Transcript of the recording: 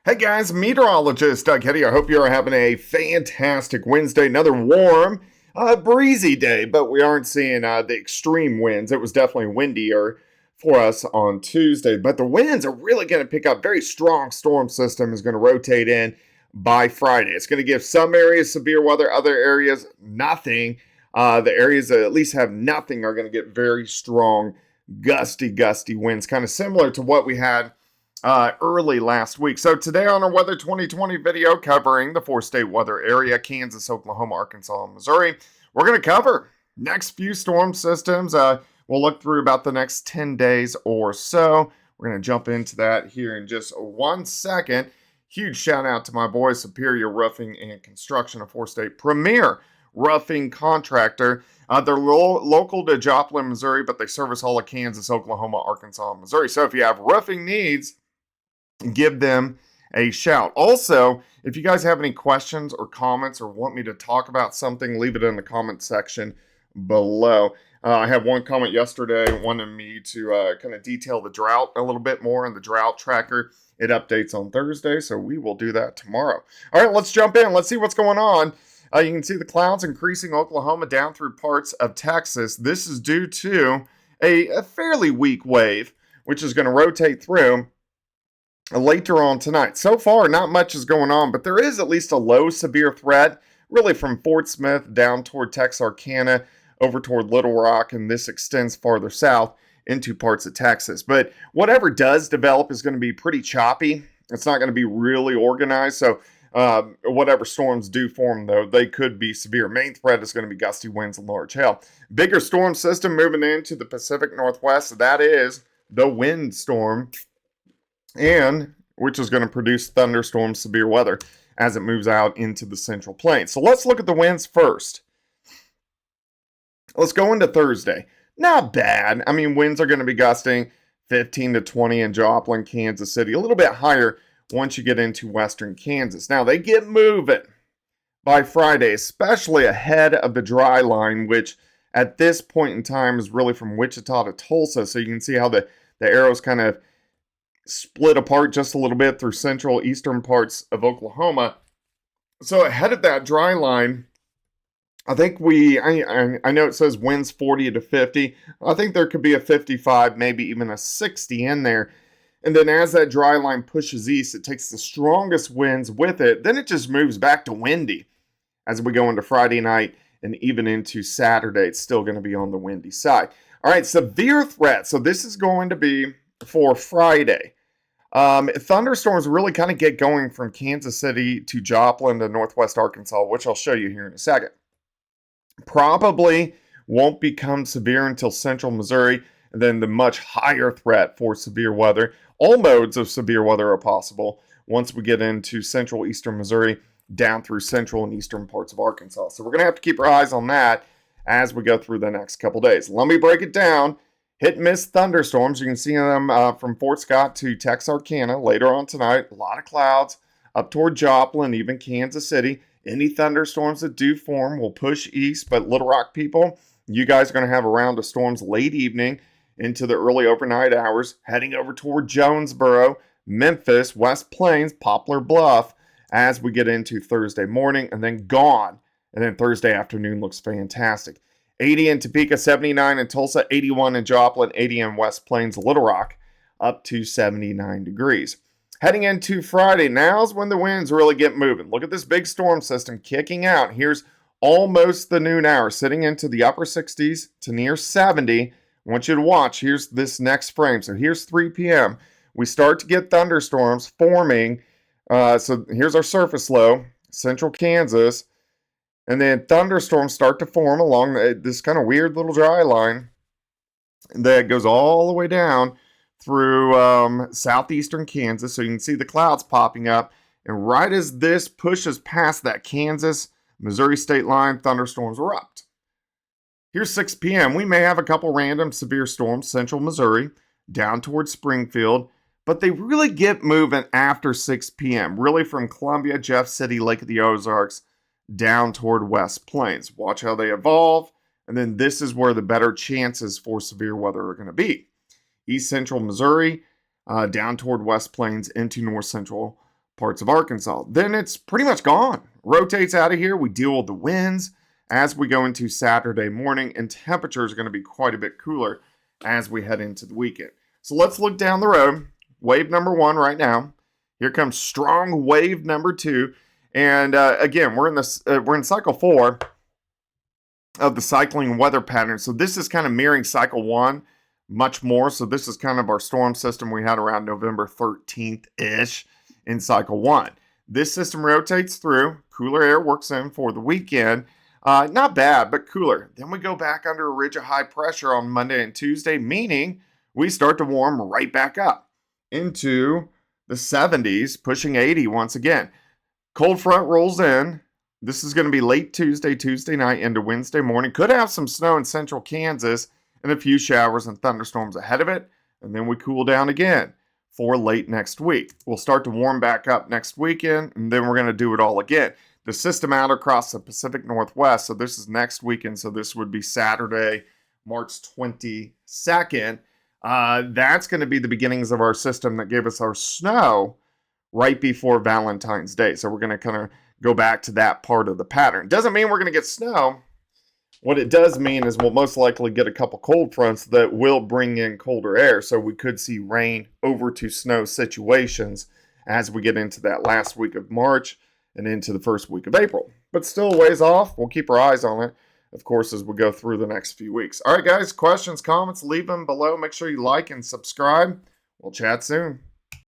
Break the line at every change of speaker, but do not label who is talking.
Hey guys, meteorologist Doug Hetty. I hope you are having a fantastic Wednesday. Another warm, breezy day, but we aren't seeing the extreme winds. It was definitely windier for us on Tuesday, but the winds are really going to pick up. Very strong storm system is going to rotate in by Friday. It's going to give some areas severe weather, other areas nothing. The areas that at least have nothing are going to get very strong, gusty winds, kind of similar to what we had early last week. So today on our Weather 2020 video covering the four-state weather area, Kansas, Oklahoma, Arkansas, and Missouri, we're going to cover next few storm systems. We'll look through about the next 10 days or so. We're going to jump into that here in just 1 second. Huge shout out to my boy Superior Roofing and Construction, a four-state premier roofing contractor. They're local to Joplin, Missouri, but they service all of Kansas, Oklahoma, Arkansas, and Missouri. So if you have roofing needs, give them a shout. Also, if you guys have any questions or comments or want me to talk about something, leave it in the comment section below. I had one comment yesterday wanting me to kind of detail the drought a little bit more in the drought tracker. It updates on Thursday, so we will do that tomorrow. All right, let's jump in. Let's see what's going on. You can see the clouds increasing Oklahoma down through parts of Texas. This is due to a fairly weak wave, which is going to rotate through later on tonight. So far, not much is going on, but there is at least a low severe threat, really from Fort Smith down toward Texarkana, over toward Little Rock, and this extends farther south into parts of Texas. But whatever does develop is going to be pretty choppy. It's not going to be really organized, so whatever storms do form, though, they could be severe. Main threat is going to be gusty winds and large hail. Bigger storm system moving into the Pacific Northwest, that is the wind storm, and which is going to produce thunderstorms, severe weather as it moves out into the Central Plains. So let's look at the winds first. Let's go into Thursday. Not bad. I mean, winds are going to be gusting 15 to 20 in Joplin, Kansas City. A little bit higher once you get into western Kansas. Now, they get moving by Friday, especially ahead of the dry line, which at this point in time is really from Wichita to Tulsa. So you can see how the arrows kind of split apart just a little bit through central eastern parts of Oklahoma. So ahead of that dry line, I think I know it says winds 40 to 50. I think there could be a 55, maybe even a 60 in there. And then as that dry line pushes east, it takes the strongest winds with it. Then it just moves back to windy as we go into Friday night and even into Saturday. It's still going to be on the windy side. All right, severe threat. So this is going to be for Friday. Thunderstorms really kind of get going from Kansas City to Joplin to northwest Arkansas, which I'll show you here in a second. Probably won't become severe until central Missouri, and then the much higher threat for severe weather. All modes of severe weather are possible once we get into central eastern Missouri down through central and eastern parts of Arkansas. So we're going to have to keep our eyes on that as we go through the next couple days. Let me break it down. Hit and miss thunderstorms. You can see them from Fort Scott to Texarkana later on tonight. A lot of clouds up toward Joplin, even Kansas City. Any thunderstorms that do form will push east, but Little Rock people, you guys are going to have a round of storms late evening into the early overnight hours, heading over toward Jonesboro, Memphis, West Plains, Poplar Bluff as we get into Thursday morning, and then gone. And then Thursday afternoon looks fantastic. 80 in Topeka, 79 in Tulsa, 81 in Joplin, 80 in West Plains, Little Rock, up to 79 degrees. Heading into Friday, now's when the winds really get moving. Look at this big storm system kicking out. Here's almost the noon hour, sitting into the upper 60s to near 70. I want you to watch. Here's this next frame. So here's 3 p.m. We start to get thunderstorms forming. So here's our surface low, central Kansas. And then thunderstorms start to form along this kind of weird little dry line that goes all the way down through southeastern Kansas. So you can see the clouds popping up. And right as this pushes past that Kansas-Missouri state line, thunderstorms erupt. Here's 6 p.m. We may have a couple random severe storms, central Missouri, down towards Springfield. But they really get moving after 6 p.m., really from Columbia, Jeff City, Lake of the Ozarks, down toward West Plains. Watch how they evolve, and then this is where the better chances for severe weather are going to be. East central Missouri, down toward West Plains into north central parts of Arkansas. Then it's pretty much gone. Rotates out of here. We deal with the winds as we go into Saturday morning, and temperatures are going to be quite a bit cooler as we head into the weekend. So let's look down the road. Wave number 1 right now. Here comes strong wave number 2. And again, we're in cycle 4 of the cycling weather pattern. So this is kind of mirroring cycle 1 much more. So this is kind of our storm system we had around November 13th-ish in cycle 1. This system rotates through. Cooler air works in for the weekend. Not bad, but cooler. Then we go back under a ridge of high pressure on Monday and Tuesday, meaning we start to warm right back up into the 70s, pushing 80 once again. Cold front rolls in. This is going to be late Tuesday night into Wednesday morning. Could have some snow in central Kansas and a few showers and thunderstorms ahead of it. And then we cool down again for late next week. We'll start to warm back up next weekend, and then we're going to do it all again. The system out across the Pacific Northwest, so this is next weekend, so this would be Saturday, March 22nd. That's going to be the beginnings of our system that gave us our snow right before Valentine's Day. So we're going to kind of go back to that part of the pattern. Doesn't mean we're going to get snow. What it does mean is we'll most likely get a couple cold fronts that will bring in colder air. So we could see rain over to snow situations as we get into that last week of March and into the first week of April. But still a ways off. We'll keep our eyes on it, of course, as we go through the next few weeks. All right, guys, questions, comments, leave them below. Make sure you like and subscribe. We'll chat soon.